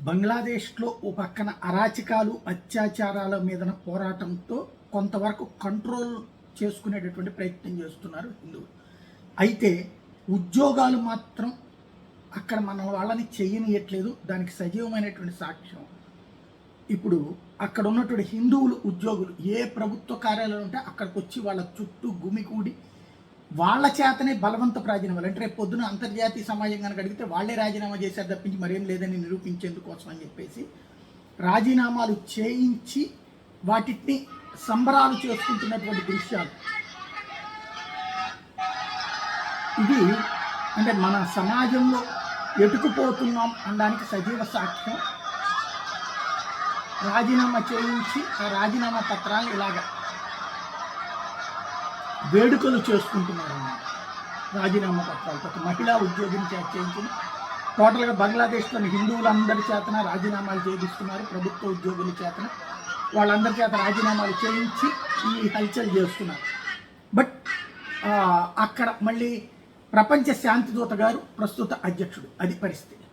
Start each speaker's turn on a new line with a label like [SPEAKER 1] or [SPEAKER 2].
[SPEAKER 1] బంగ్లాదేశ్లో ఓ పక్కన అరాచకాలు అత్యాచారాల మీద పోరాటంతో కొంతవరకు కంట్రోల్ చేసుకునేటటువంటి ప్రయత్నం చేస్తున్నారు హిందువులు. అయితే ఉద్యోగాలు మాత్రం అక్కడ మన వాళ్ళని చేయనియట్లేదు. దానికి సజీవమైనటువంటి సాక్ష్యం ఇప్పుడు అక్కడ ఉన్నటువంటి హిందువులు ఉద్యోగులు ఏ ప్రభుత్వ కార్యాలయం ఉంటే అక్కడికి వచ్చి వాళ్ళ చుట్టూ గుమికూడి వాళ్ళ చేతనే బలవంతపు రాజీనామాలు, అంటే రేపు పొద్దున అంతర్జాతీయ సమాజం కనుక అడిగితే వాళ్లే రాజీనామా చేశారు తప్పించి మరేం లేదని నిరూపించేందుకోసం అని చెప్పేసి రాజీనామాలు చేయించి వాటిని సంబరాలు చేసుకుంటున్నటువంటి దృశ్యాలు ఇది. అంటే మన సమాజంలో ఎటుకుపోతున్నాం అనడానికి సజీవ సాక్ష్యం. రాజీనామా చేయించి ఆ రాజీనామా పత్రాలు ఇలాగా వేడుకలు చేసుకుంటున్నారు అన్నమాట. రాజీనామా పత్రాలు ఒక మహిళా ఉద్యోగిని చేయించింది. టోటల్గా బంగ్లాదేశ్లోని హిందువులందరి చేతన రాజీనామాలు చేయిస్తున్నారు. ప్రభుత్వ ఉద్యోగుల చేతన వాళ్ళందరి చేత రాజీనామాలు చేయించి ఈ హల్చల్ చేస్తున్నారు. బట్ అక్కడ మళ్ళీ ప్రపంచ శాంతి దూత గారు ప్రస్తుత అధ్యక్షుడు. అది పరిస్థితి.